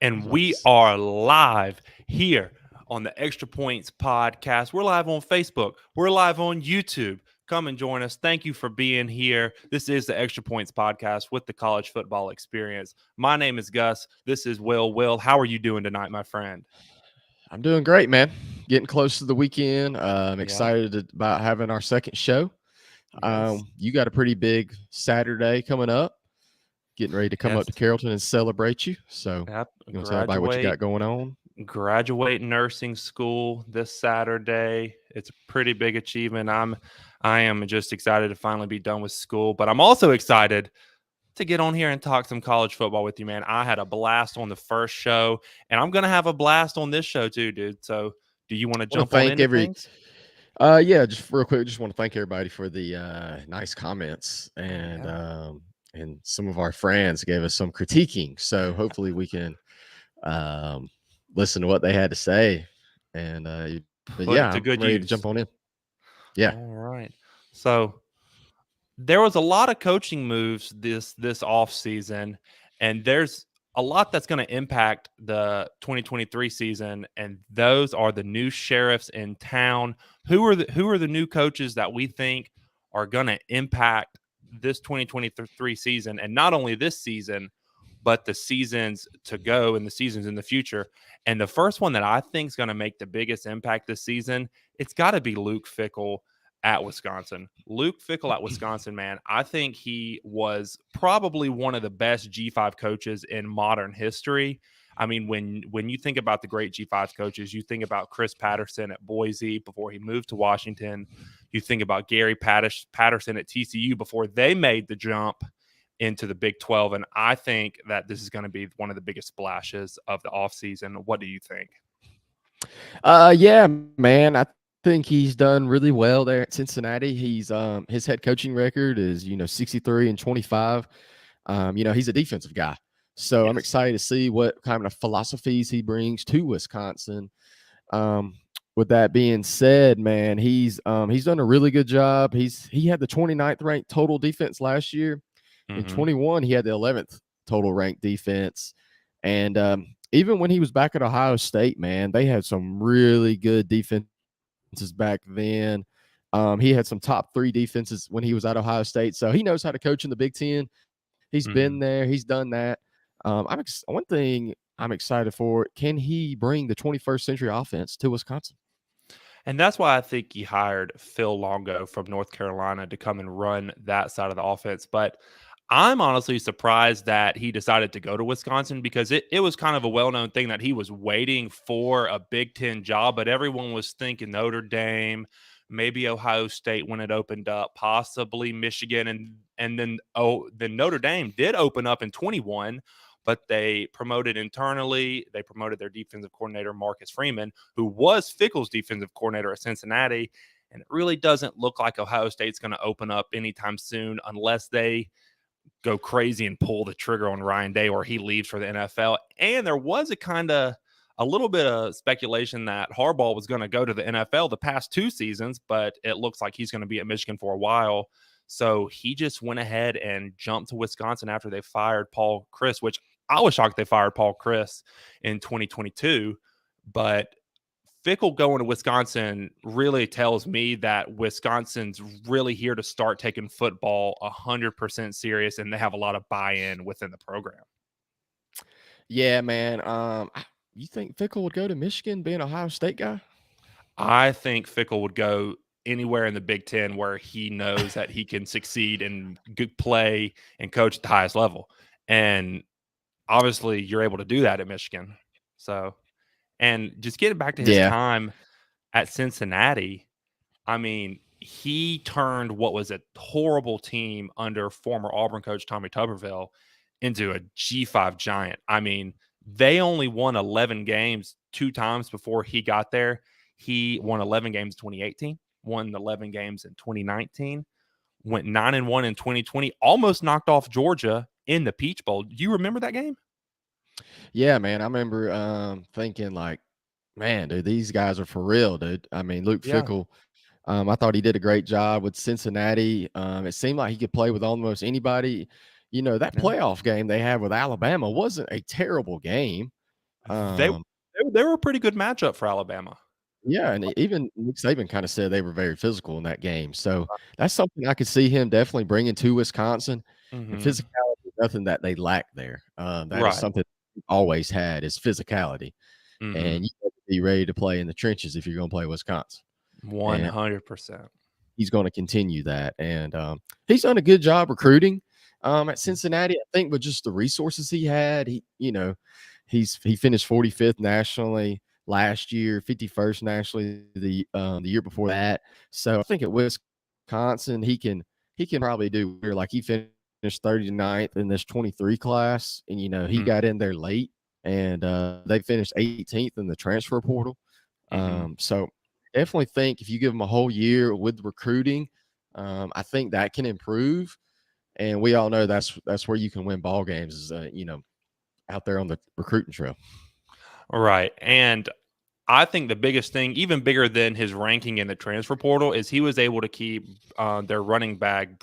And we Nice. are live here on the Extra Points podcast. We're live on Facebook, we're live on YouTube. Come and join us. Thank you for being here. This is the Extra Points podcast with the college football experience. My name is Gus. This is Will. Will, how are you doing tonight, my friend? I'm doing great, man. Getting close to the weekend. I'm Yeah. excited about having our second show. Yes. You got a pretty big Saturday coming up. Getting ready to come up Yes. to Carrollton and celebrate you. So, Yep. you want to tell everybody what you got going on? Graduate nursing school this Saturday. It's a pretty big achievement. I am just excited to finally be done with school, but I'm also excited to get on here and talk some college football with you, man. I had a blast on the first show, and I'm gonna have a blast on this show too, dude. So, do you want to I want jump to on thank into every. things? Yeah, just real quick, just want to thank everybody for the nice comments Oh yeah. and some of our friends gave us some critiquing. So hopefully we can um, listen to what they had to say. And but Put yeah, it to I'm good ready to jump use. on in. Yeah. All right. So there was a lot of coaching moves this off season, and there's a lot that's going to impact the 2023 season, and those are the new sheriffs in town. Who are the new coaches that we think are going to impact this 2023 season, and not only this season, but the seasons to go and the seasons in the future. And the first one that I think is going to make the biggest impact this season, it's got to be Luke Fickell at Wisconsin. Luke Fickell at Wisconsin, man, I think he was probably one of the best G5 coaches in modern history. I mean, when you think about the great G5 coaches, you think about Chris Patterson at Boise before he moved to Washington. You think about Gary Patterson at TCU before they made the jump into the Big 12. And I think that this is going to be one of the biggest splashes of the offseason. What do you think? Yeah, man. I think he's done really well there at Cincinnati. His head coaching record is 63 and 25. He's a defensive guy, so I'm Yes. excited to see what kind of philosophies he brings to Wisconsin. Um, with that being said, man, he's done a really good job. He had the 29th ranked total defense last year. In Mm-hmm. 21, he had the 11th total ranked defense. And even when he was back at Ohio State, man, they had some really good defenses back then. He had some top 3 defenses when he was at Ohio State. So he knows how to coach in the Big Ten. He's Mm-hmm. been there, he's done that. One thing I'm excited for, can he bring the 21st century offense to Wisconsin? And that's why I think he hired Phil Longo from North Carolina to come and run that side of the offense. But I'm honestly surprised that he decided to go to Wisconsin because it was kind of a well known thing that he was waiting for a Big Ten job, but everyone was thinking Notre Dame, maybe Ohio State when it opened up, possibly Michigan, and then Notre Dame did open up in 21, but they promoted internally. They promoted their defensive coordinator Marcus Freeman, who was Fickell's defensive coordinator at Cincinnati. And it really doesn't look like Ohio State's going to open up anytime soon unless they go crazy and pull the trigger on Ryan Day or he leaves for the NFL. And there was a little bit of speculation that Harbaugh was going to go to the NFL the past 2 seasons, but it looks like he's going to be at Michigan for a while. So he just went ahead and jumped to Wisconsin after they fired Paul Chris, which I was shocked they fired Paul Chris in 2022. But Fickle going to Wisconsin really tells me that Wisconsin's really here to start taking football 100% serious, and they have a lot of buy-in within the program. Yeah, man. You think Fickle would go to Michigan, being an Ohio State guy? I think Fickle would go anywhere in the Big Ten where he knows that he can succeed and good play and coach at the highest level. And obviously, you're able to do that at Michigan. So, and just getting back to his Yeah. time at Cincinnati, I mean, he turned what was a horrible team under former Auburn coach Tommy Tuberville into a G5 giant. I mean, they only won 11 games 2 times before he got there. He won 11 games in 2018, won 11 games in 2019, went 9-1 in 2020, almost knocked off Georgia in the Peach Bowl. Do you remember that game? Yeah, man. I remember thinking like, man, dude, these guys are for real, dude. I mean, Luke Yeah. Fickle, I thought he did a great job with Cincinnati. It seemed like he could play with almost anybody. That Yeah. playoff game they had with Alabama wasn't a terrible game. They Um, they were a pretty good matchup for Alabama. yeah, and even Nick Saban kind of said they were very physical in that game. So that's something I could see him definitely bringing to Wisconsin. And Mhm. physicality is nothing that they lack there. That is Right. something we've always had is physicality, Mhm. and you have to be ready to play in the trenches if you're going to play Wisconsin. And 100%. he's going to continue that. And he's done a good job recruiting at Mhm. Cincinnati. I think with just the resources he had, he finished 45th nationally last year, 51st nationally the year before that. So I think at Wisconsin he can probably do where like he finished 39th in this 23 class, and he Mm, got in there late, and they finished 18th in the transfer portal. mhm. So definitely think if you give them a whole year with recruiting, I think that can improve. And we all know that's where you can win ball games is out there on the recruiting trail. Right, and I think the biggest thing, even bigger than his ranking in the transfer portal, is he was able to keep their running back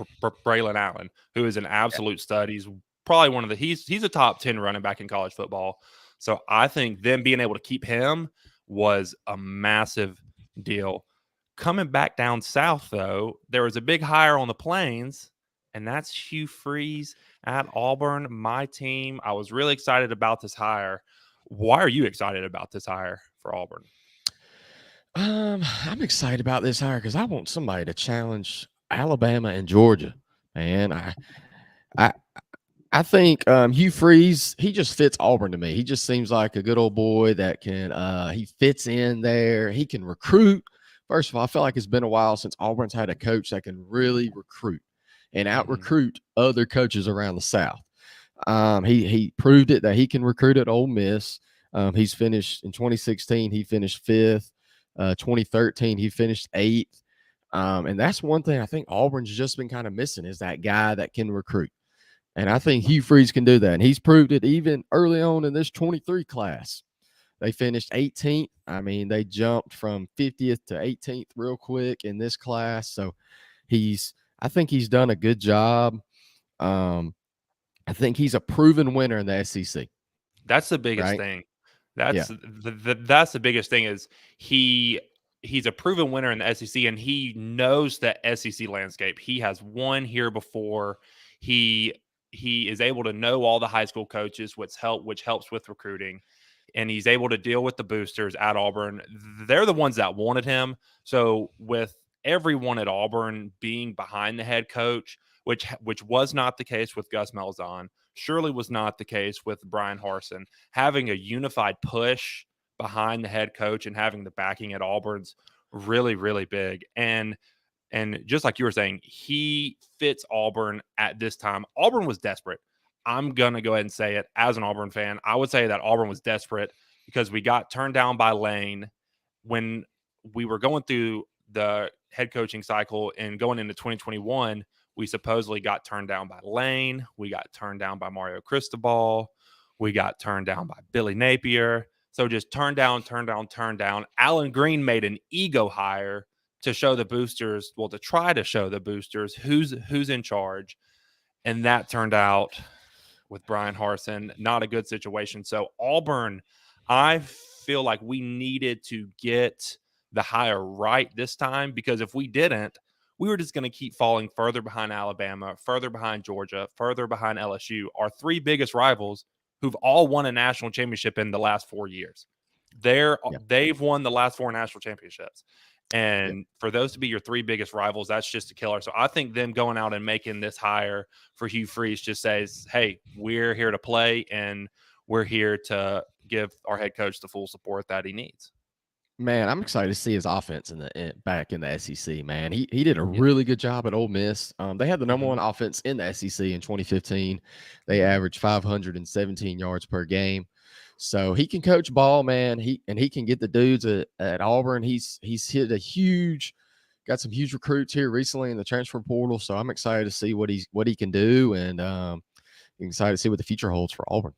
Braylon Allen, who is an absolute stud. He's probably one of the he's a top 10 running back in college football. So I think them being able to keep him was a massive deal. Coming back down south, though, there was a big hire on the plains, and that's Hugh Freeze at Auburn, my team. I was really excited about this hire. Why are you excited about this hire for Auburn? I'm excited about this hire because I want somebody to challenge Alabama and Georgia. Man, I I think Hugh Freeze, he just fits Auburn to me. He just seems like a good old boy that can he fits in there. He can recruit. First of all, I feel like it's been a while since Auburn's had a coach that can really recruit and out Mhm, recruit other coaches around the South. He proved it that he can recruit at Ole Miss. He's finished in 2016. He finished fifth. 2013, he finished eighth. And that's one thing I think Auburn's just been kind of missing is that guy that can recruit. And I think Hugh Freeze can do that. And he's proved it even early on in this 23 class. They finished 18th. I mean, they jumped from 50th to 18th real quick in this class. So I think he's done a good job. Um, I think he's a proven winner in the SEC, that's the biggest right? thing. Yeah. That's the biggest thing is he he's a proven winner in the SEC, and he knows the SEC landscape. He has won here before. He he is able to know all the high school coaches, which helps with recruiting, and he's able to deal with the boosters at Auburn. They're the ones that wanted him. So with everyone at Auburn being behind the head coach, which was not the case with Gus Malzahn, surely was not the case with Brian Harsin. Having a unified push behind the head coach and having the backing at Auburn's really, really big. And just like you were saying, he fits Auburn at this time. Auburn was desperate. I'm going to go ahead and say it as an Auburn fan. I would say that Auburn was desperate because we got turned down by Lane when we were going through the head coaching cycle and going into 2021. We supposedly got turned down by Lane. We got turned down by Mario Cristobal. We got turned down by Billy Napier. So just turn down, turn down, turn down. Alan Green made an ego hire to show the boosters, well, to try to show the boosters who's in charge. And that turned out with Brian Harsin, not a good situation. So Auburn, I feel like we needed to get the hire right this time because if we didn't, we were just going to keep falling further behind Alabama, further behind Georgia, further behind LSU, our three biggest rivals who've all won a national championship in the last 4 years. Yeah. They've won the last four national championships. Yeah. And for those to be your three biggest rivals, that's just a killer. So I think them going out and making this hire for Hugh Freeze just says, hey, we're here to play and we're here to give our head coach the full support that he needs. Man, I'm excited to see his offense back in the SEC. Man, he did a Yeah. really good job at Ole Miss. They had the number Mhm. one offense in the SEC in 2015. They averaged 517 yards per game. So he can coach ball, man. He can get the dudes at Auburn. He's hit got some huge recruits here recently in the transfer portal. So I'm excited to see what he can do, and excited to see what the future holds for Auburn.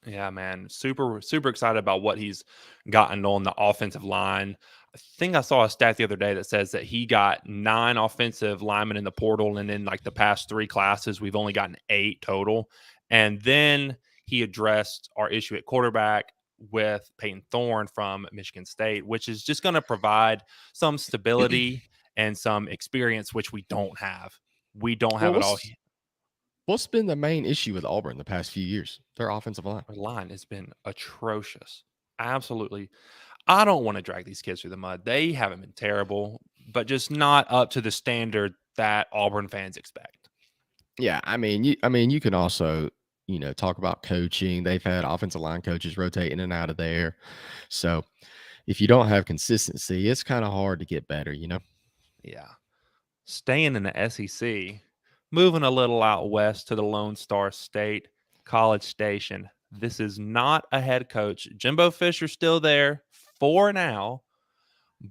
Yeah, man. Super, super excited about what he's gotten on the offensive line. I think I saw a stat the other day that says that he got 9 offensive linemen in the portal, and in like the past 3 classes, we've only gotten 8 total. And then he addressed our issue at quarterback. with Peyton Thorne from Michigan State, which is just going to provide some stability and some experience, which we don't have. We don't Well, have it all. what's been the main issue with Auburn the past few years? Their offensive line. Our line has been atrocious. Absolutely. I don't want to drag these kids through the mud. They haven't been terrible, but just not up to the standard that Auburn fans expect. Yeah, I mean, you can also, talk about coaching. They've had offensive line coaches rotate in and out of there. So if you don't have consistency, it's kind of hard to get better. Yeah. Staying in the SEC, moving a little out west to the Lone Star State, College Station. This is not a head coach. Jimbo Fisher's still there for now,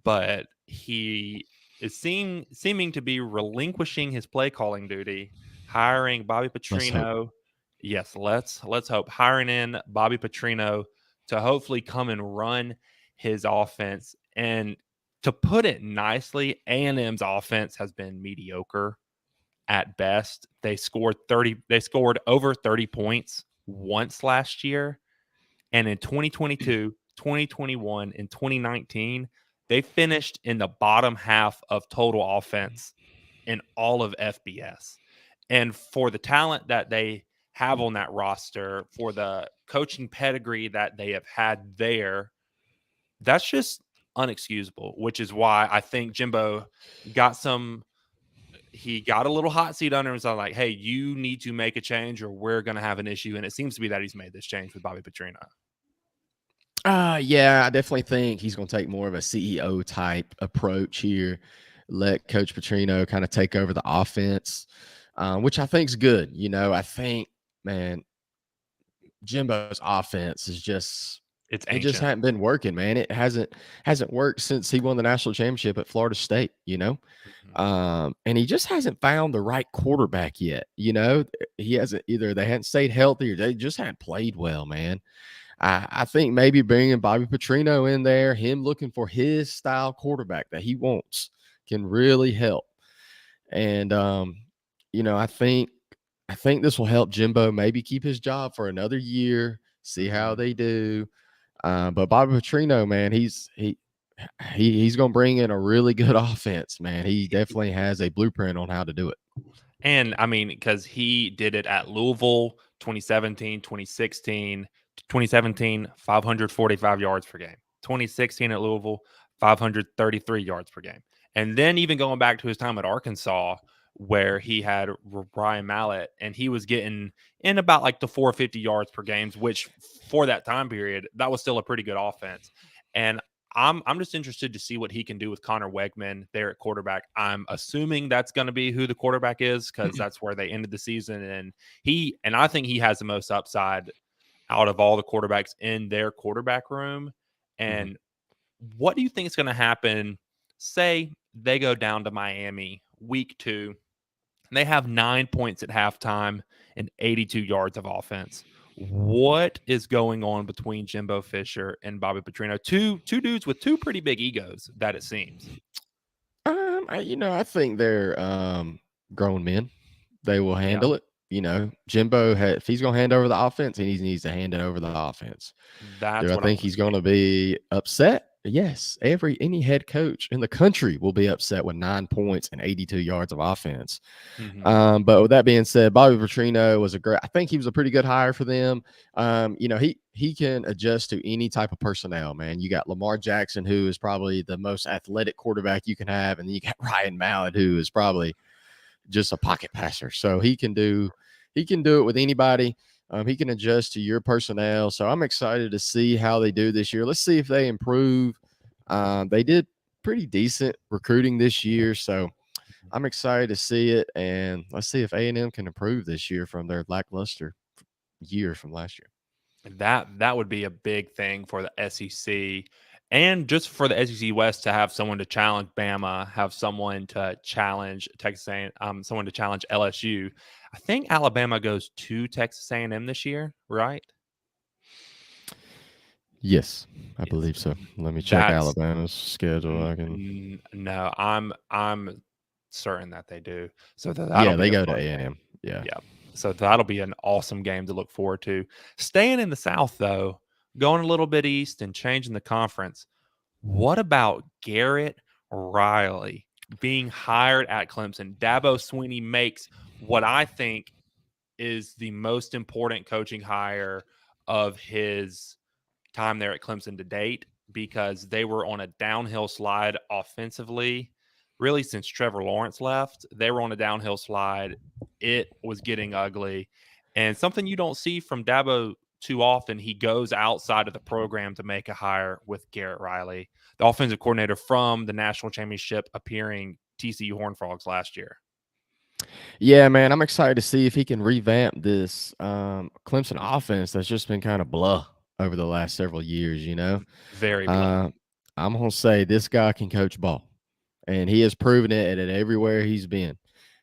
but he is seeming to be relinquishing his play calling duty, hiring Bobby Let's hope. Petrino. Yes, let's hope hiring in Bobby Petrino to hopefully come and run his offense. And to put it nicely, A&M's offense has been mediocre at best. They scored over 30 points once last year, and in 2022, 2021, and 2019, they finished in the bottom half of total offense in all of FBS. And for the talent that they have on that roster, for the coaching pedigree that they have had there, that's just unexcusable, which is why I think Jimbo got some. He got a little hot seat under him. So like, hey, you need to make a change or we're going to have an issue. And it seems to be that he's made this change with Bobby Petrino. Yeah, I definitely think he's going to take more of a CEO type approach here. Let Coach Petrino kind of take over the offense, which I think is good. I think, man, Jimbo's offense is just It's it just ancient. hadn't been working, man. It hasn't worked since he won the national championship at Florida State. Mhm. And he just hasn't found the right quarterback yet. He hasn't either. They hadn't stayed healthy or they just hadn't played well, man. I think maybe bringing Bobby Petrino in there, him looking for his style quarterback that he wants, can really help. And I think this will help Jimbo maybe keep his job for another year, see how Mhm. they do. But Bobby Petrino, man, he's going to bring in a really good offense, man. He definitely has a blueprint on how to do it. And I mean, because he did it at Louisville 2017, 2016, 2017, 545 yards per game. 2016 at Louisville, 533 yards per game. And then even going back to his time at Arkansas, where he had Brian Mallett and he was getting in about like the 450 yards per games, which for that time period, that was still a pretty good offense. And I'm just interested to see what he can do with Connor Wegman there at quarterback. I'm assuming that's going to be who the quarterback is because that's where they ended the season, and I think he has the most upside out of all the quarterbacks in their quarterback room. Mhm. And what do you think is going to happen? Say they go down to Miami week 2, and they have 9 points at halftime and 82 yards of offense. What is going on between Jimbo Fisher and Bobby Petrino? Two dudes with two pretty big egos, that it seems. I think they're grown men. They will Yeah, handle it. Jimbo, if he's going to hand over the offense, he needs to hand it over the offense. Do that's I what I think want to he's going see. to be upset? Yes. Any head coach in the country will be upset with 9 points and 82 yards of offense. Mhm. But with that being said, Bobby Petrino was I think he was a pretty good hire for them. He can adjust to any type of personnel, man. You got Lamar Jackson, who is probably the most athletic quarterback you can have, and then you got Ryan Mallett, who is probably just a pocket passer. So he can do it with anybody. He can adjust to your personnel. So I'm excited to see how they do this year. Let's see if they improve. They did pretty decent recruiting this year, so I'm excited to see it. And let's see if A&M can improve this year from their lackluster year from last year. That would be a big thing for the SEC and just for the SEC West to have someone to challenge Bama, have someone to challenge Texas A&M, someone to challenge LSU. I think Alabama goes to Texas A&M this year, right? Yes, I Yes. believe so. Let me check That's Alabama's schedule. I can. no, I'm certain that they do. So that'll Yeah, be they a go to fun game. A&M. Yeah. Yeah. So that'll be an awesome game to look forward to. Staying in the South, though, going a little bit east and changing the conference. What about Garrett Riley being hired at Clemson? Dabo Swinney makes what I think is the most important coaching hire of his time there at Clemson to date, because they were on a downhill slide offensively. Really, since Trevor Lawrence left, they were on a downhill slide. It was getting ugly. And something you don't see from Dabo too often, he goes outside of the program to make a hire with Garrett Riley, the offensive coordinator from the national championship appearing TCU Horned Frogs last year. Yeah, man, I'm excited to see if he can revamp this Clemson offense that's just been kind of blah over the last several years. Very blah. Uh, I'm gonna say this guy can coach ball, and he has proven it at everywhere he's been.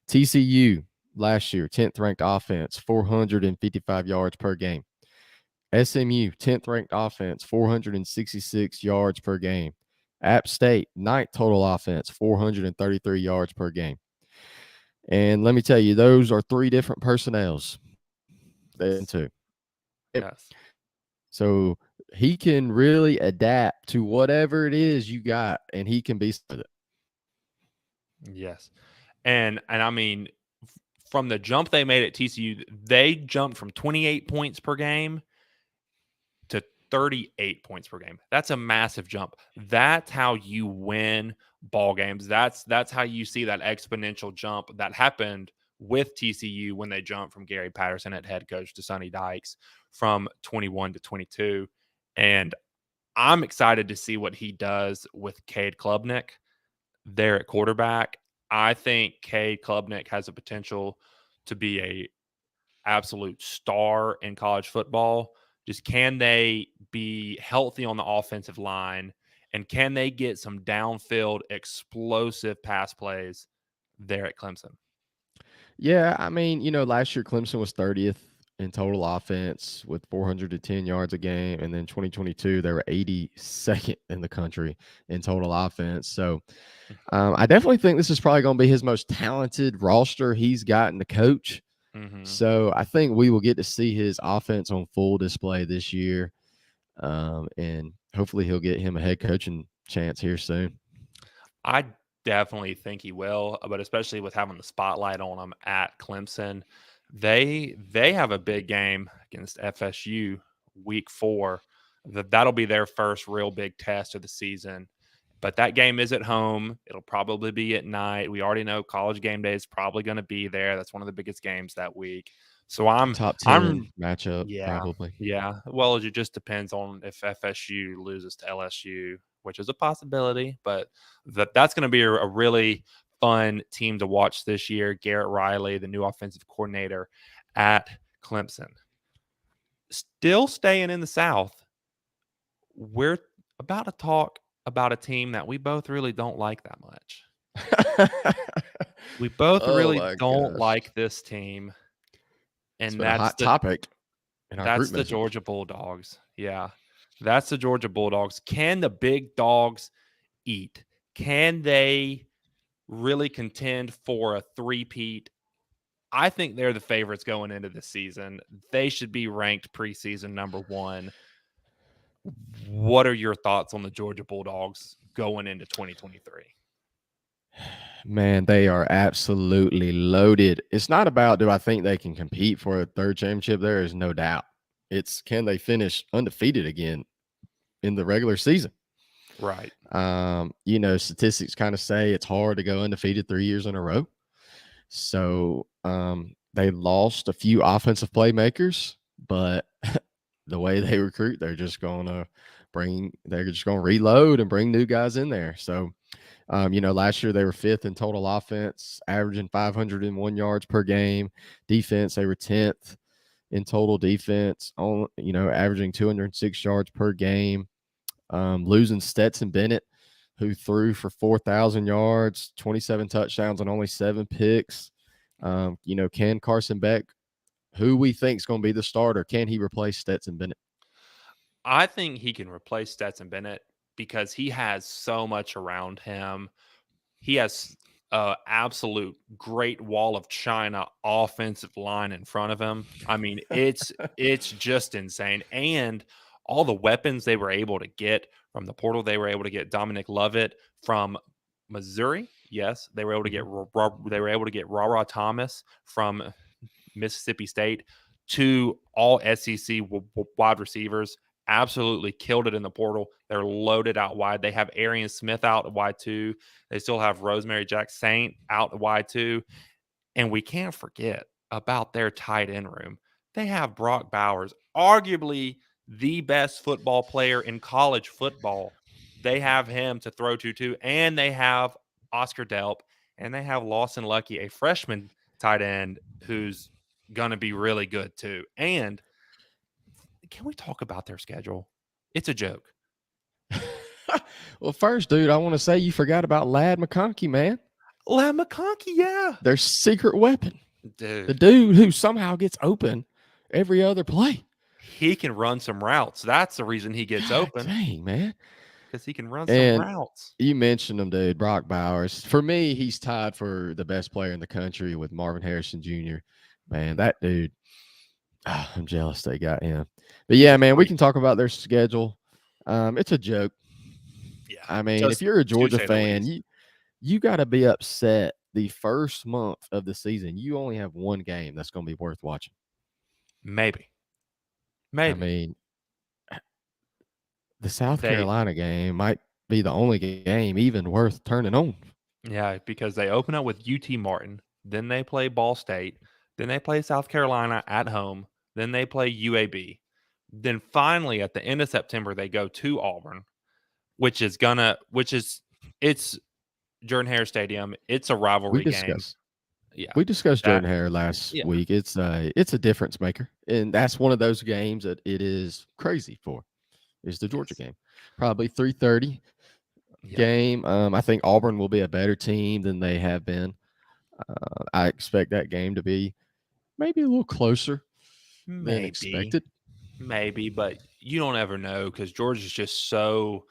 TCU last year, 10th ranked offense, 455 yards per game. SMU, 10th ranked offense, 466 yards per game. App State, ninth total offense, 433 yards per game. And let me tell you, those are three different personnels. Into Yes. so he can really adapt to whatever it is you got, and he can be with it. Yes. And I mean, from the jump they made at TCU, they jumped from 28 points per game to 38 points per game. That's a massive jump. That's how you win ball games. That's how you see that exponential jump that happened with TCU when they jumped from Gary Patterson at head coach to Sonny Dykes from 21 to 22. And I'm excited to see what he does with Cade Klubnik there at quarterback. I think Cade Klubnik has a potential to be a absolute star in college football. Just can they be healthy on the offensive line, and can they get some downfield explosive pass plays there at Clemson? Yeah, I mean, last year Clemson was 30th in total offense with 410 yards a game, and then 2022 they were 82nd in the country in total offense. So I definitely think this is probably going to be his most talented roster he's gotten to coach. Mm-hmm. So I think we will get to see his offense on full display this year, and hopefully he'll get him a head coaching chance here soon. I definitely think he will, but especially with having the spotlight on him at Clemson, they have a big game against FSU week 4. That'll be their first real big test of the season. But that game is at home. It'll probably be at night. We already know College Game Day is probably going to be there. That's one of the biggest games that week. So Top I'm 10 matchup, yeah, probably. yeah. Well, it just depends on if FSU loses to LSU, which is a possibility, but that's going to be a really fun team to watch this year. Garrett Riley, the new offensive coordinator at Clemson. Still staying in the South, we're about to talk about a team that we both really don't like that much. We both Oh really my don't gosh. like this team, It's and been a hot topic in our group that's the message. Georgia Bulldogs. Yeah. That's the Georgia Bulldogs. Can the big dogs eat? Can they really contend for a three-peat? I think they're the favorites going into the season. They should be ranked preseason number 1. What are your thoughts on the Georgia Bulldogs going into 2023? Man, they are absolutely loaded. It's not about do I think they can compete for a third championship? There is no doubt. It's can they finish undefeated again in the regular season? Right. Statistics kind of say it's hard to go undefeated 3 years in a row. So they lost a few offensive playmakers, but the way they recruit, they're just gonna reload and bring new guys in there. So last year they were 5th in total offense, averaging 501 yards per game. Defense, they were 10th in total defense, on averaging 206 yards per game. Losing Stetson Bennett, who threw for 4,000 yards, 27 touchdowns, and only 7 picks. Can Carson Beck, who we think is going to be the starter, can he replace Stetson Bennett? I think he can replace Stetson Bennett because he has so much around him. He has a absolute great wall of China offensive line in front of him. I mean, it's just insane. And all the weapons they were able to get from the portal. They were able to get Dominic Lovett from Missouri. Yes, they were able to get Mhm. they were able to get Ra Thomas from Mississippi State. Two all SEC wide receivers. Absolutely killed it in the portal. They're loaded out wide. They have Arian Smith out wide too. They still have Rosemary Jack Saint out wide too. And we can't forget about their tight end room. They have Brock Bowers, arguably the best football player in college football. They have him to throw to too. And they have Oscar Delp. And they have Lawson Lucky, a freshman tight end who's going to be really good too. And can we talk about their schedule? It's a joke. Well, first, dude, I want to say you forgot about Lad McConkey, man. Lam McConkey, yeah. Their secret weapon. The Dude, dude who somehow gets open every other play. he can run some routes. That's the reason he gets God open, dang, man. because he can run some And routes. you mentioned him, dude, Brock Bowers. For me, he's tied for the best player in the country with Marvin Harrison Jr. Man, that dude, I'm jealous they got him. But yeah, He's a man, we freak. can talk about their schedule. It's a joke. Yeah, I mean, if just you're a to Georgia say the fan, least. you got to be upset the first month of the season. You only have one game that's going to be worth watching. Maybe. I Maybe. mean, the South They Carolina game might be the only game even worth turning on. Yeah, because they open up with UT Martin, then they play Ball State, then they play South Carolina at home, then they play UAB. Then finally at the end of September they go to Auburn, which is it's Jordan Hare Stadium. It's a We rivalry game. discussed Yeah. we discussed That Jordan Hare last yeah. week. It's a difference maker, and that's one of those games that it is crazy for. Is the Georgia Yes. game probably 3:30 Yep. game? I think Auburn will be a better team than they have been. I expect that game to be maybe a little closer than Maybe. expected. Maybe, but you don't ever know because Georgia's just so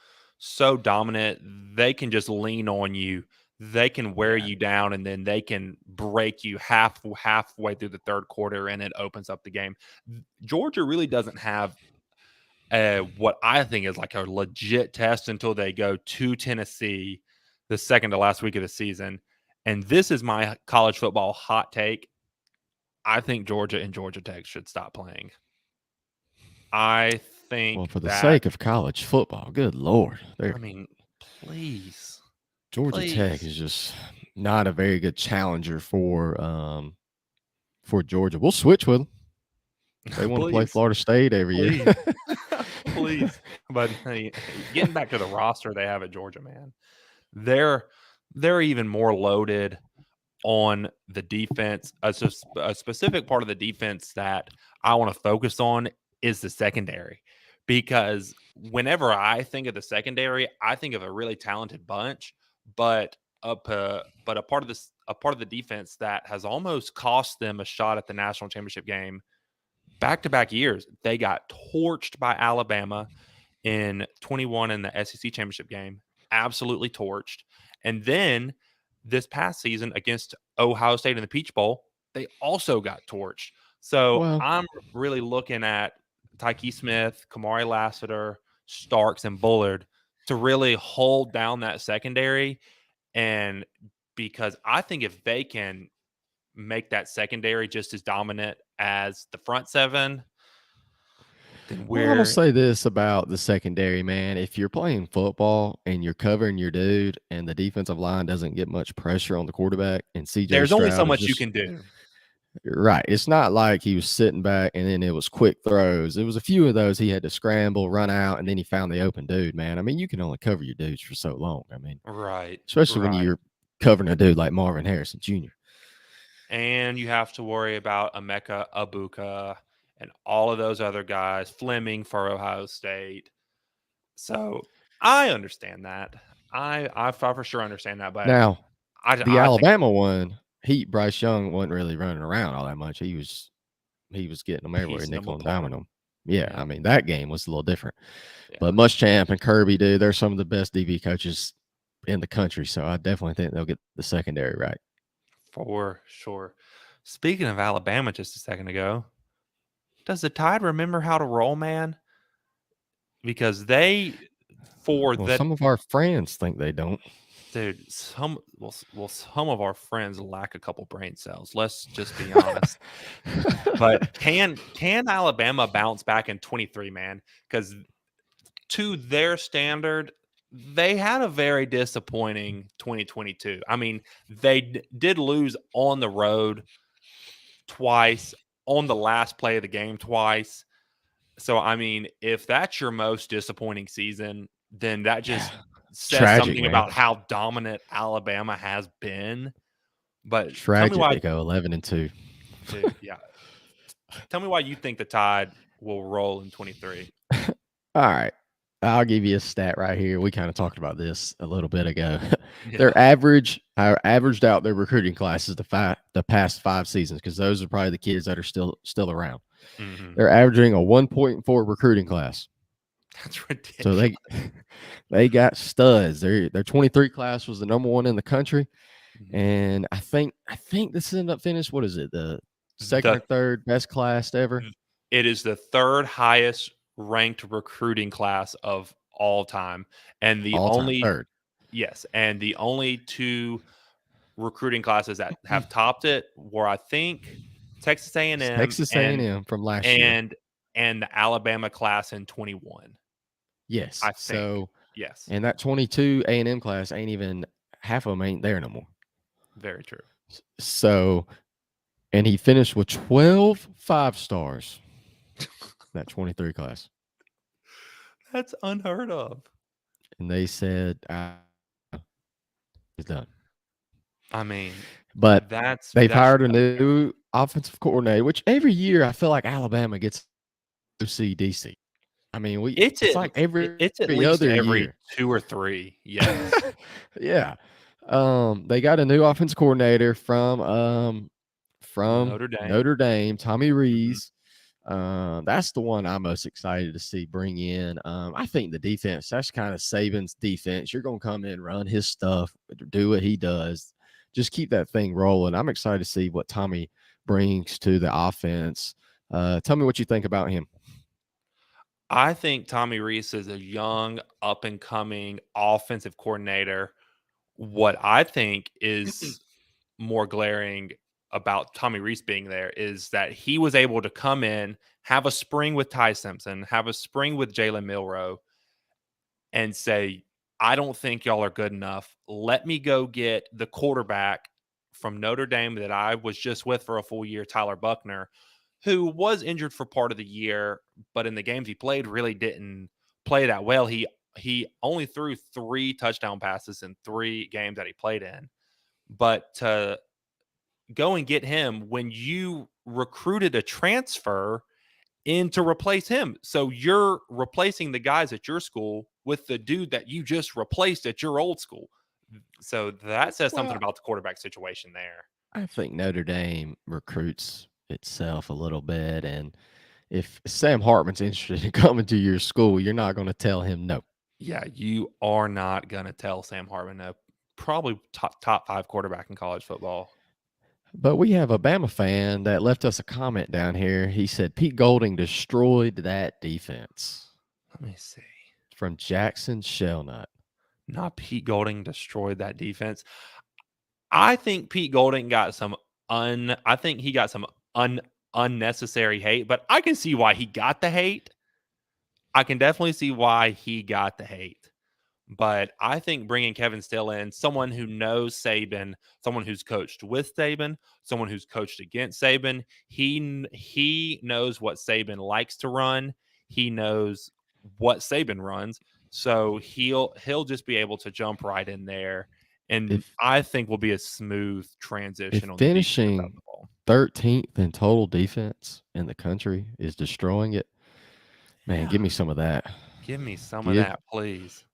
dominant. They can just lean on you. They can wear Yeah, you down, and then they can break you halfway through the third quarter, and it opens up the game. Georgia really doesn't have what I think is like a legit test until they go to Tennessee the second to last week of the season. And this is my college football hot take. I think Georgia and Georgia Tech should stop playing. I well, think for the that sake of college football, good lord, I mean, please, Georgia Tech please, is just not a very good challenger for Georgia. We'll switch with them. They want to play please, Florida State every year. please, please. But hey, getting back to the roster they have at Georgia, man, they're they're even more loaded on the defense. A specific part of the defense that I want to focus on is the secondary, because whenever I think of the secondary, I think of a really talented bunch, but but a part of the defense that has almost cost them a shot at the national championship game back to back years. They got torched by Alabama in 21 in the SEC championship game, absolutely torched. And then this past season against Ohio State in the Peach Bowl, they also got torched. So Well, I'm really looking at Tyke Smith, Kamari Lassiter, Starks, and Bullard to really hold down that secondary. And because I think if they can make that secondary just as dominant as the front seven, then well, I'm gonna we're say this about the secondary, man. If you're playing football and you're covering your dude, and the defensive line doesn't get much pressure on the quarterback, and CJ there's only so Stroud is much you just can do. right. It's not like he was sitting back and then it was quick throws. It was a few of those he had to scramble, run out, and then he found the open dude, man. I mean, you can only cover your dudes for so long. I mean, Right, especially when right. you're covering a dude like Marvin Harrison Jr. And you have to worry about Emeka Abuka and all of those other guys, Fleming for Ohio State. So I understand that. I for sure understand that, but Now, the I think Alabama one, Bryce Young wasn't really running around all that much. He was getting them everywhere, piecing them nickel and diming apart. them. Yeah, Yeah, I mean that game was a little different. yeah, But Muschamp and Kirby, dude, they're some of the best DB coaches in the country. So I definitely think they'll get the secondary right. for sure. Speaking of Alabama just a second ago, does the Tide remember how to roll, man? because they for Well, that some of our friends think they don't. dude, some of our friends lack a couple brain cells. Let's just be honest. But can Alabama bounce back in 23, man? Because to their standard, they had a very disappointing 2022. I mean, they did lose on the road twice, on the last play of the game twice. So, I mean, if that's your most disappointing season, then that Yeah, just says tragic, something man. about how dominant Alabama has been. But tell me Tragic why, they go 11-2. dude. Yeah, tell me why you think the Tide will roll in 23. All right. I'll give you a stat right here. We kind of talked about this a little bit ago. Yeah. averaged out their recruiting classes the past 5 seasons because those are probably the kids that are still around. Hmm. They're averaging a 1.4 recruiting class. That's So ridiculous. they got studs. Their 23 class was the number one in the country, Mhm. and I think this ended up finished. What is it? The second or The third best class ever, It is the third highest ranked recruiting class of all time, and the all time only third. yes, and the only two recruiting classes that have topped it were, I think, Texas A&M It's and Texas M A&M from last year. and and the Alabama class in 21. Yes. I think. So, Yes, and that 22 A&M class ain't even half of them ain't there no more. very true. So, and he finished with 12 5 stars. That 23 class, That's unheard of. and they said he's done. I mean, But they've that's hired a new offensive coordinator, which every year I feel like Alabama gets OCDC. I mean, it's it's at like every it's at least other every year. 2 or 3. Yes. Yeah. They got a new offense coordinator from Notre Dame. Notre Dame, Tommy Mhm. Rees. That's the one I'm most excited to see bring in. I think the defense, that's kind of Saban's defense. You're gonna come in, run his stuff, do what he does, just keep that thing rolling. I'm excited to see what Tommy brings to the offense. Tell me what you think about him. I think Tommy Rees is a young, up and coming offensive coordinator. What I think is more glaring about Tommy Rees being there is that he was able to come in, have a spring with Ty Simpson, have a spring with Jalen Milrow, and say, I don't think y'all are good enough. Let me go get the quarterback from Notre Dame that I was just with for a full year, Tyler Buckner, who was injured for part of the year, but in the games he played really didn't play that well. He only threw 3 touchdown passes in 3 games that he played in. But to go and get him when you recruited a transfer in to replace him. So you're replacing the guys at your school with the dude that you just replaced at your old school. So that says something Well, about the quarterback situation there. I think Notre Dame recruits itself a little bit, and if Sam Hartman's interested in coming to your school, you're not going to tell him no. Yeah, you are not going to tell Sam Hartman no. Probably top 5 quarterback in college football. But we have a Bama fan that left us a comment down here. He said Pete Golding destroyed that defense Let me see. from Jackson Shellnut. Not Pete Golding destroyed that defense. I think Pete Golding got some I think he got some unnecessary hate, but I can see why he got the hate. I can definitely see why he got the hate. But I think bringing Kevin Still in, someone who knows Saban, someone who's coached with Saban, someone who's coached against Saban, he knows what Saban likes to run. He knows what Saban runs, so he'll just be able to jump right in there, and If I think will be a smooth if transition on the defensive side of finishing the ball. 13th in total defense in the country is destroying it, man, Yeah, give me some of that. give me some of Give that, please.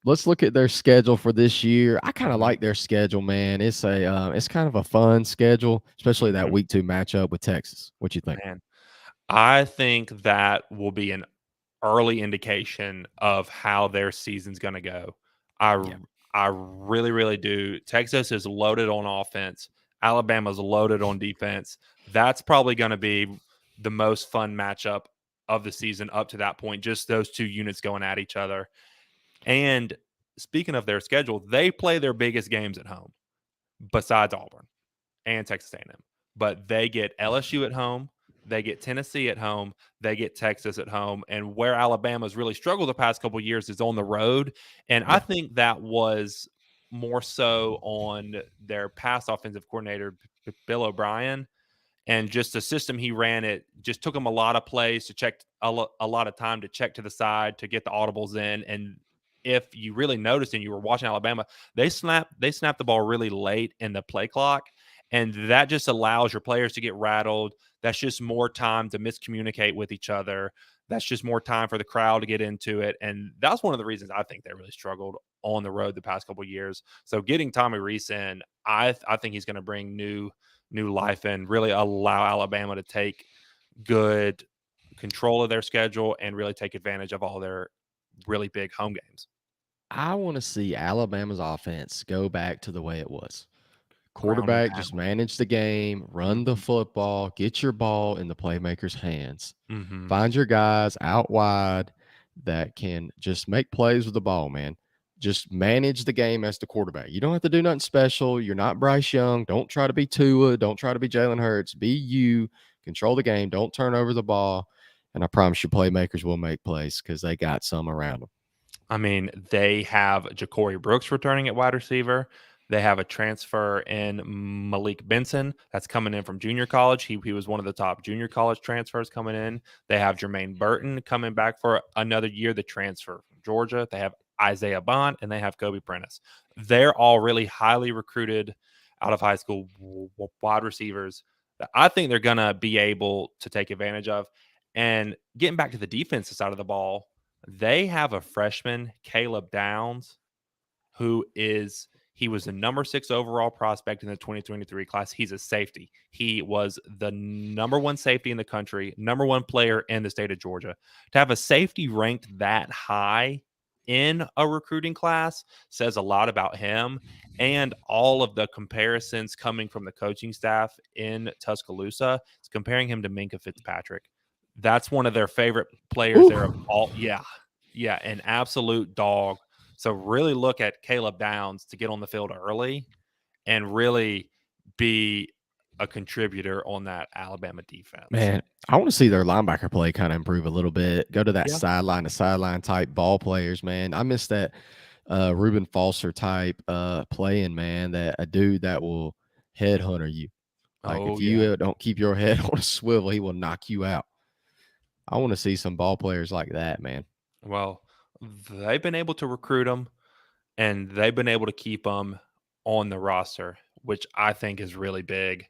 Let's look at their schedule for this year. I kind of Mhm, like their schedule, man. It's kind of a fun schedule, especially that mhm. week 2 matchup with Texas. What you think? Man, I think that will be an early indication of how their season's going to go. I Yeah. I really really do. Texas is loaded on offense. Alabama's loaded on defense. That's probably going to be the most fun matchup of the season up to that point, just those two units going at each other. And speaking of their schedule, they play their biggest games at home besides Auburn and Texas A&M. But they get LSU at home, they get Tennessee at home, they get Texas at home, and where Alabama's really struggled the past couple of years is on the road. And I Yeah. think that was more so on their past offensive coordinator, Bill O'Brien, and just the system he ran. It just took him a lot of plays to check, a lot of time to check to the side to get the audibles in. And if you really noticed and you were watching Alabama, they snap the ball really late in the play clock, and that just allows your players to get rattled. That's just more time to miscommunicate with each other. That's just more time for the crowd to get into it, and that's one of the reasons I think they really struggled on the road the past couple of years. So getting Tommy Rees in, I think he's going to bring new life and really allow Alabama to take good control of their schedule and really take advantage of all their really big home games. I want to see Alabama's offense go back to the way it was. Ground and Quarterback just pound. manage the game, run the Mhm. football, get your ball in the playmaker's hands. Mhm. Find your guys out wide that can just make plays with the ball, man. Just manage the game as the quarterback. You don't have to do nothing special. You're not Bryce Young. Don't try to be Tua. Don't try to be Jalen Hurts. Be you. Control the game. Don't turn over the ball. And I promise you, playmakers will make plays because they got some around them. I mean, they have Ja'Cory Brooks returning at wide receiver. They have a transfer in Malik Benson that's coming in from junior college. He was one of the top junior college transfers coming in. They have Jermaine Burton coming back for another year, the transfer from Georgia. They have Isaiah Bond, and they have Kobe Prentice. They're all really highly recruited out of high school wide receivers that I think they're going to be able to take advantage of. And getting back to the defensive side of the ball, they have a freshman, Caleb Downs, he was the number 6 overall prospect in the 2023 class. He's a safety. He was the number 1 safety in the country, number 1 player in the state of Georgia. To have a safety ranked that high in a recruiting class says a lot about him, and all of the comparisons coming from the coaching staff in Tuscaloosa is comparing him to Minka Fitzpatrick. That's one of their favorite players there of Ooh, all. Yeah. Yeah, an absolute dog. So really look at Caleb Downs to get on the field early and really be a contributor on that Alabama defense. man, I want to see their linebacker play kind of improve a little bit. Go to that Yeah. sideline to sideline type ball players, man. I miss that Reuben Foster type playing, man. That a dude that will headhunter you. Like Oh, if yeah. you don't keep your head on a swivel, he will knock you out. I want to see some ball players like that, man. Well, they've been able to recruit them, and they've been able to keep them on the roster, which I think is really big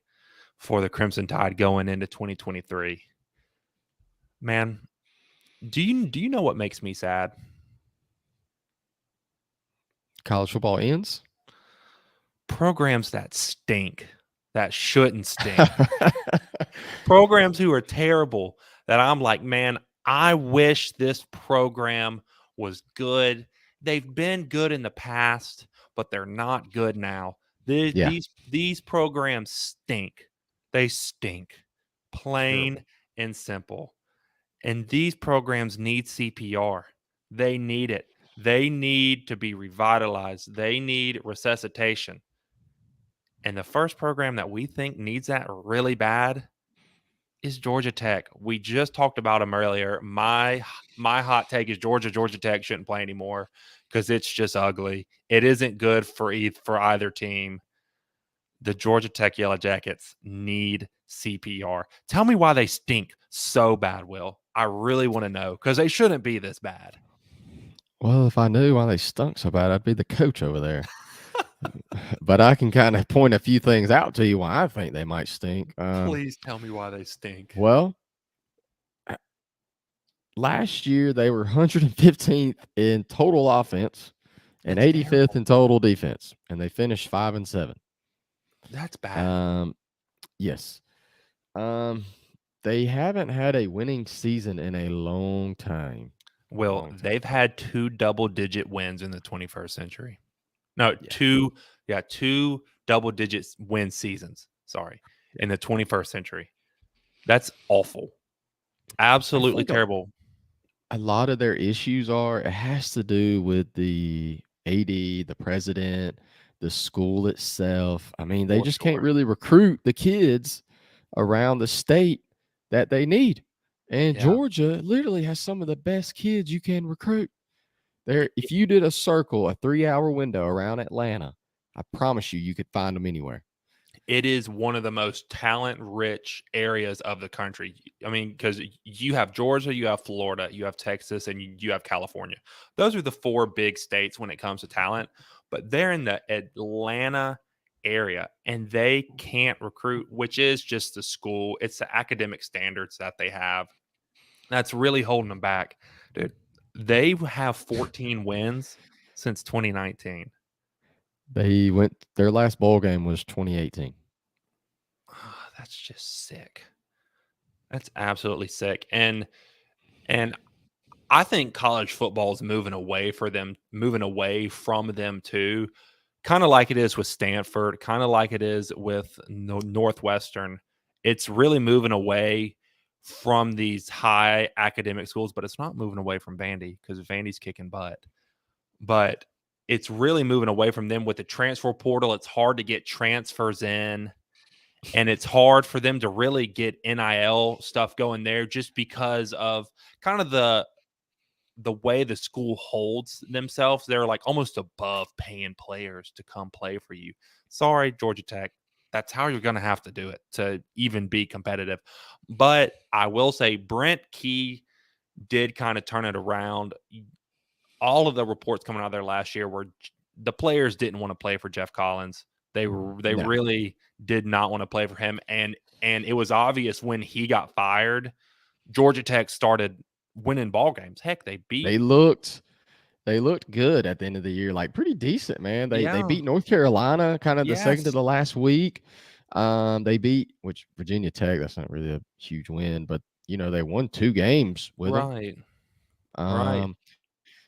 for the Crimson Tide going into 2023. Man, do you know what makes me sad? College football ends. Programs that stink, that shouldn't stink. Programs who are terrible that I'm like, man, I wish this program was good. They've been good in the past, but they're not good now. The- Yeah, these programs stink. They stink. Plain terrible. and simple. And these programs need CPR. They need it. They need to be revitalized. They need resuscitation. And the first program that we think needs that really bad is Georgia Tech. We just talked about them earlier. My hot take is Georgia Tech shouldn't play anymore because it's just ugly. It isn't good for either team. The Georgia Tech Yellow Jackets need CPR. Tell me why they stink so bad, Will. I really want to know because they shouldn't be this bad. Well, if I knew why they stunk so bad, I'd be the coach over there. But I can kind of point a few things out to you why I think they might stink. Please tell me why they stink. Well, last year they were 115th in total offense and That's 85th terrible. in total defense, and they finished 5-7. That's bad. Um, yes. Um, they haven't had a winning season in a long time. Will, Long time. they've had 2 double-digit wins in the 21st century. No, Yeah. 2 double-digit win seasons, sorry, Yeah. in the 21st century. That's awful. I feel Absolutely like terrible. a lot of their issues are it has to do with the AD, the president, the school itself. I mean, they For just can't sure. really recruit the kids around the state that they need. And Yeah. Georgia literally has some of the best kids you can recruit. There, if you did a circle, a 3-hour window around Atlanta, I promise you, you could find them anywhere. It is one of the most talent-rich areas of the country. I mean, because you have Georgia, you have Florida, you have Texas, and you have California. Those are the 4 big states when it comes to talent, but they're in the Atlanta area, and they can't recruit, which is just the school. It's the academic standards that they have that's really holding them back. Dude, they have 14 wins since 2019. They went their last bowl game was 2018. Ah, that's just sick. That's absolutely sick, and I think college football is moving away from them too, kinda like it is with Stanford, kinda like it is with Northwestern. It's really moving away from these high academic schools, but it's not moving away from Vandy because Vandy's kicking butt. But it's really moving away from them with the transfer portal. It's hard to get transfers in, and it's hard for them to really get NIL stuff going there just because of kind of the way the school holds themselves. They're like almost above paying players to come play for you. Sorry, Georgia Tech. That's how you're going to have to do it to even be competitive. But I will say Brent Key did kind of turn it around. All of the reports coming out there last year were the players didn't want to play for Jeff Collins. They No, really did not want to play for him, and it was obvious when he got fired. Georgia Tech started winning ball games. Heck, they beat they looked they looked good at the end of the year, like pretty decent, man. They yeah, beat North Carolina kind of the second to yes, the last week. They beat which Virginia Tech. That's not really a huge win, but they won 2 games with them. right, right. Um,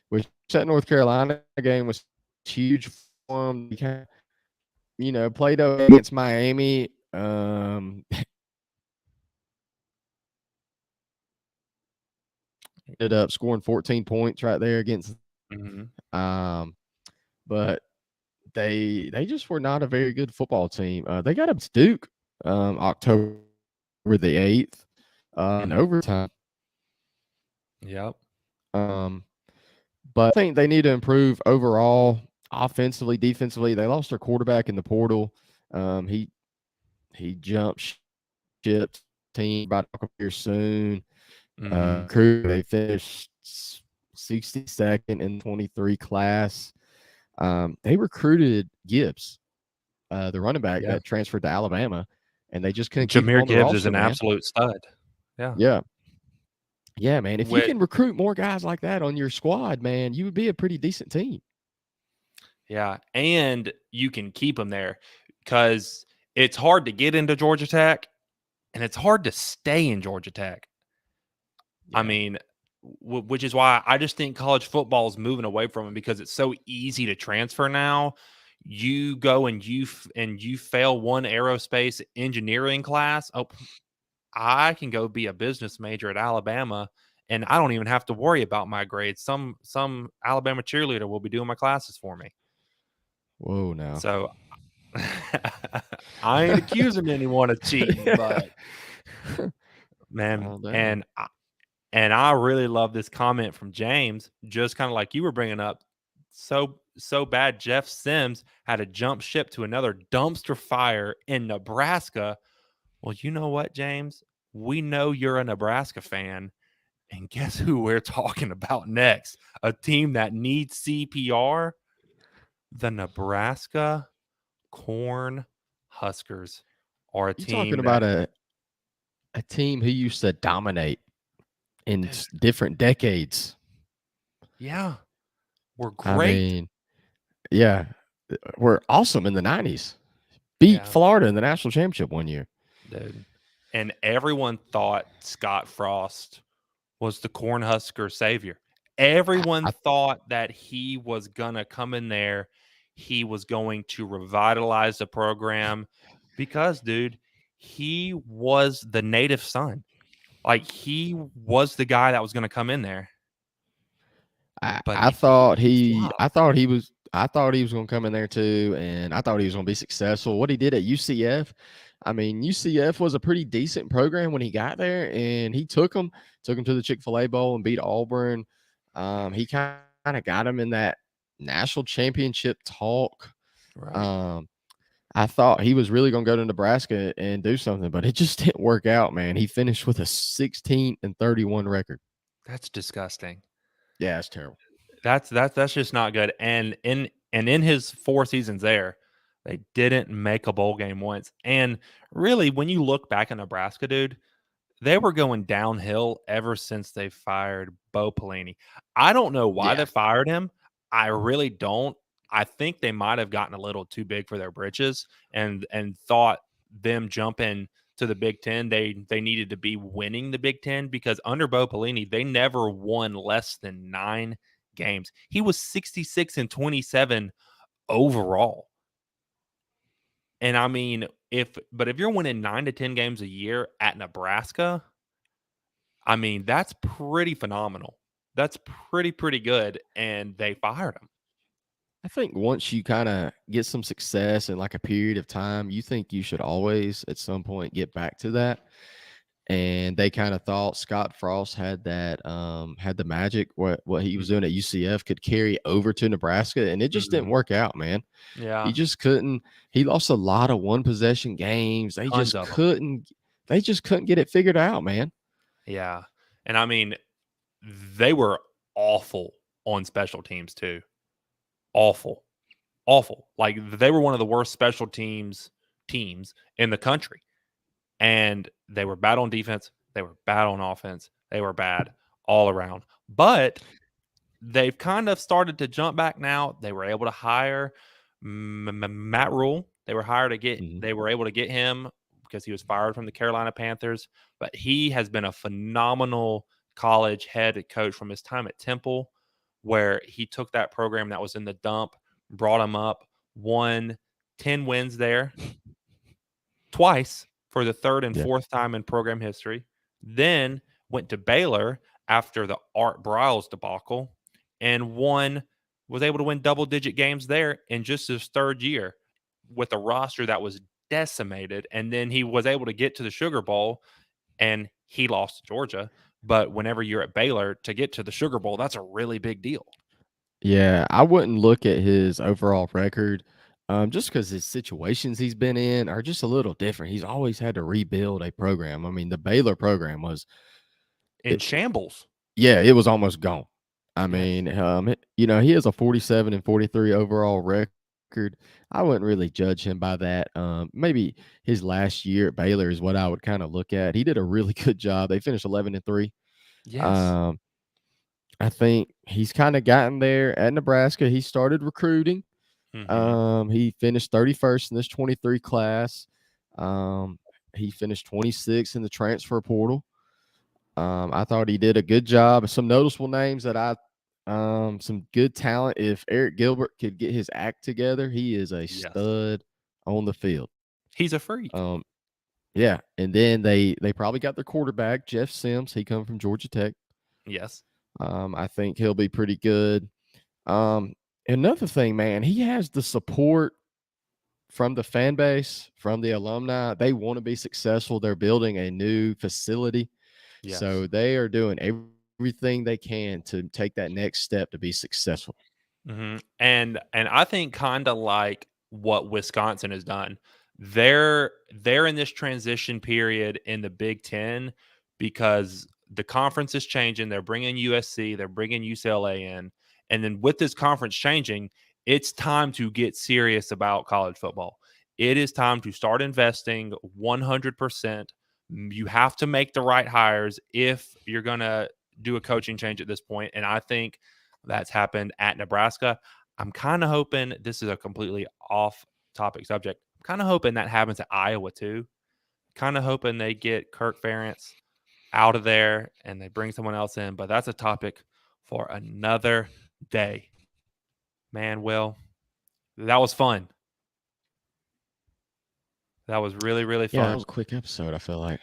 which that North Carolina game was huge for them. They kind of, played against Miami. Ended up scoring 14 points right there against. Mhm. Um, but they just were not a very good football team. They got up to Duke October the 8th in Mhm. overtime. Yep. Um, but I think they need to improve overall offensively, defensively. They lost their quarterback in the portal. He jumped ship team about to come here soon. Mhm. Crew they finished 62nd in 23 class. They recruited Gibbs, the running back Yeah. that transferred to Alabama, and they just couldn't keep him Jahmyr on the Gibbs is roster, an man. absolute stud. Yeah. Yeah. Yeah, man. If you Wit can recruit more guys like that on your squad, man, you would be a pretty decent team. Yeah, and you can keep them there because it's hard to get into Georgia Tech, and it's hard to stay in Georgia Tech. I Yeah. mean, which is why I just think college football is moving away from it because it's so easy to transfer now. You go and you fail one aerospace engineering class. Oh, I can go be a business major at Alabama, and I don't even have to worry about my grades. Some Alabama cheerleader will be doing my classes for me. Whoa, now. So I ain't accusing anyone of cheating, but man, Calm down. and I really love this comment from James, just kind of like you were bringing up. So bad Jeff Sims had to jump ship to another dumpster fire in Nebraska. Well, you know what, James? We know you're a Nebraska fan, and guess who we're talking about next? A team that needs CPR, the Nebraska Corn Huskers are a You talking team about that, a team who used to dominate in dude, different decades. yeah, we're I great. mean, yeah, were awesome in the 90s. Beat Yeah, Florida in the national championship one year. dude. And everyone thought Scott Frost was the Cornhusker savior. Everyone I thought that he was gonna come in there, he was going to revitalize the program because, dude, he was the native son. Like, he was the guy that was gonna come in there, but I he thought he I flopped. thought he was I thought he was gonna come in there too, and I thought he was gonna be successful. What he did at UCF, I mean, UCF was a pretty decent program when he got there, and he took him to the Chick-fil-A Bowl and beat Auburn. He kinda got him in that national championship talk. Right. Um, I thought he was really gonna go to Nebraska and do something, but it just didn't work out, man. He finished with a 16-31 record. That's disgusting. Yeah, it's terrible. That's just not good, and in his 4 seasons there, they didn't make a bowl game once, and really, when you look back at Nebraska, dude, they were going downhill ever since they fired Bo Pelini. I don't know why they Yeah. fired him. I really don't. I think they might have gotten a little too big for their britches and thought them jumping to the Big Ten, they needed to be winning the Big Ten because under Bo Pelini, they never won less than 9 games. He was 66-27 overall. And I mean, if you're winning 9 to 10 games a year at Nebraska, I mean, that's pretty phenomenal. That's pretty good, and they fired him. I think once you kinda get some success in, like, a period of time, you think you should always, at some point, get back to that, and they kinda thought Scott Frost had the magic, what he was Mhm, doing at UCF could carry over to Nebraska, and it just didn't mhm. work out, man. He Yeah, just couldn't he lost a lot of one-possession games. tons of them. They just couldn't get it figured out, man. Yeah, and I mean, they were awful on special teams too. Awful, awful. Like, they were one of the worst special teams in the country, and they were bad on defense, they were bad on offense, they were bad all around. But they've kind of started to jump back now. They were able to hire Matt Rule. Mhm. They were able to get him because he was fired from the Carolina Panthers, but he has been a phenomenal college head coach from his time at Temple, where he took that program that was in the dump, brought him up, won 10 wins there twice for the third and Yeah. fourth time in program history. Then went to Baylor after the Art Briles debacle and was able to win double digit games there in just his third year with a roster that was decimated. And then he was able to get to the Sugar Bowl and he lost to Georgia. But whenever you're at Baylor to get to the Sugar Bowl, that's a really big deal. Yeah, I wouldn't look at his overall record, just because his situations he's been in are just a little different. He's always had to rebuild a program. I mean, the Baylor program was In it shambles. yeah, it was almost gone. I Yes. mean, he has a 47-43 overall record. I wouldn't really judge him by that. Maybe his last year at Baylor is what I would kinda look at. He did a really good job. They finished 11-3. Yes. Um, I think he's kinda gotten there at Nebraska. He started recruiting. Hmm. He finished 31st in this 23 class. Um, he finished 26th in the transfer portal. I thought he did a good job. Some noticeable names that some good talent. If Eric Gilbert could get his act together, he is a Yes. stud on the field. He's a freak. Um, yeah, and then they probably got their quarterback, Jeff Sims. He come from Georgia Tech. Yes. I think he'll be pretty good. Um, Another thing, man, he has the support from the fan base, from the alumni. They want to be successful. They're building a new facility. Yes. So they are doing everything they can to take that next step to be successful. And I think kinda like what Wisconsin has done. They're in this transition period in the Big Ten because the conference is changing. They're bringing USC, they're bringing UCLA in, and then with this conference changing, it's time to get serious about college football. It is time to start investing 100%. You have to make the right hires if you're gonna do a coaching change at this point, and I think that's happened at Nebraska. I'm kind of hoping this is a completely off topic subject. I'm kind of hoping that happens at Iowa too. Kind of hoping they get Kirk Ferentz out of there and they bring someone else in, but that's a topic for another day. Man, Will, that was fun. That was really Yeah, that fun. was a quick episode, I feel like.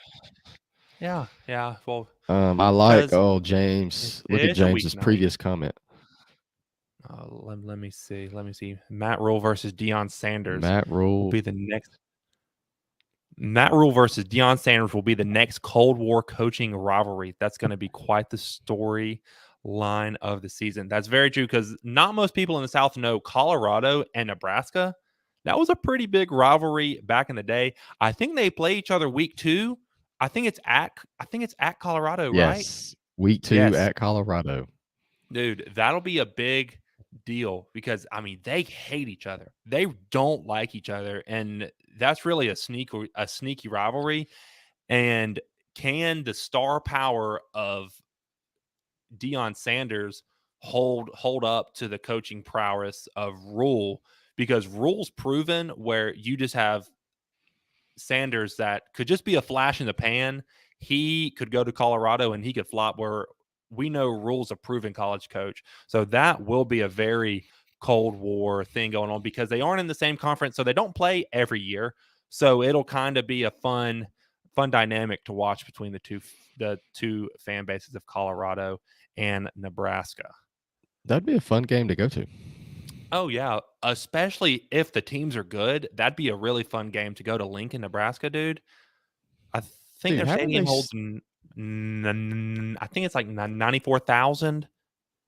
Yeah, yeah. Well, I like because James. Look at it's a James's weeknight. previous comment. Let me see. Let me see. Matt Rule versus Deion Sanders Matt will Rule. be the next. Matt Rule versus Deion Sanders will be the next Cold War coaching rivalry. That's going to be quite the storyline of the season. That's very true because not most people in the South know Colorado and Nebraska. That was a pretty big rivalry back in the day. I think they play each other week 2. I think it's at Colorado, right? Yes. Week 2 Yes. at Colorado. Dude, that'll be a big deal because I mean they hate each other. They don't like each other, and that's really a sneaky rivalry. And can the star power of Deion Sanders hold up to the coaching prowess of Rule? Because Rule's proven where you just have Sanders that could just be a flash in the pan. He could go to Colorado and he could flop where we know Rule's a proven college coach. So that will be a very Cold War thing going on because they aren't in the same conference. So they don't play every year. So it'll kind of be a fun dynamic to watch between the two fan bases of Colorado and Nebraska. That'd be a fun game to go to. Oh yeah, especially if the teams are good. That'd be a really fun game to go to Lincoln, Nebraska, dude. I think Dude, their haven't they stadium holds I think it's like 94,000.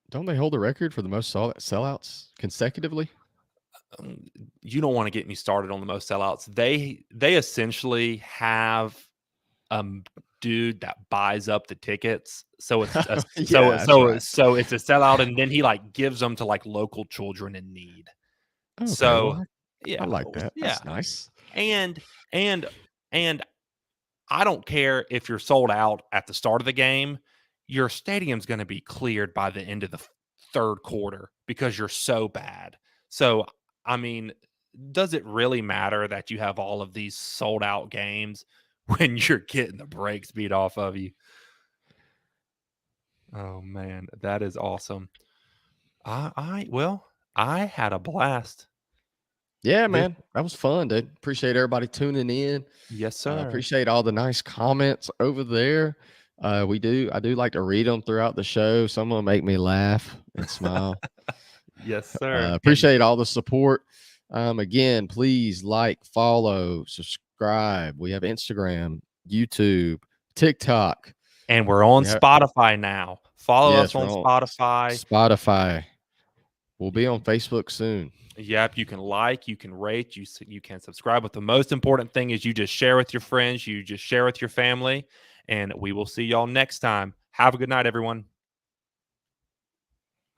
don't they hold the record for the most sellouts consecutively? You don't want to get me started on the most sellouts. They essentially have dude that buys up the tickets. So it's a, Yeah, that's right. so it's a sellout and then he like gives them to like local children in need. Okay, So, well, I yeah, like that. yeah. That's nice. And and and I don't care if you're sold out at the start of the game, your stadium's going to be cleared by the end of the third quarter because you're so bad. So, I mean, does it really matter that you have all of these sold out games when you're getting the brakes beat off of you? Oh man, that is awesome. Well, I had a blast. Yeah, This, man. That was fun, dude. Appreciate everybody tuning in. yes, sir. Appreciate all the nice comments over there. I do like to read them throughout the show. Some of them make me laugh and smile. Yes, sir. And Appreciate all the support. Again, please like, follow, subscribe. We have Instagram, YouTube, TikTok. we're on We have Spotify now. Follow us Yes, we're on on Spotify. Spotify. We'll You be on can, Facebook soon. yep, you can like, you can rate, you can subscribe. But the most important thing is you just share with your friends, you just share with your family, and we will see y'all next time. Have a good night, everyone.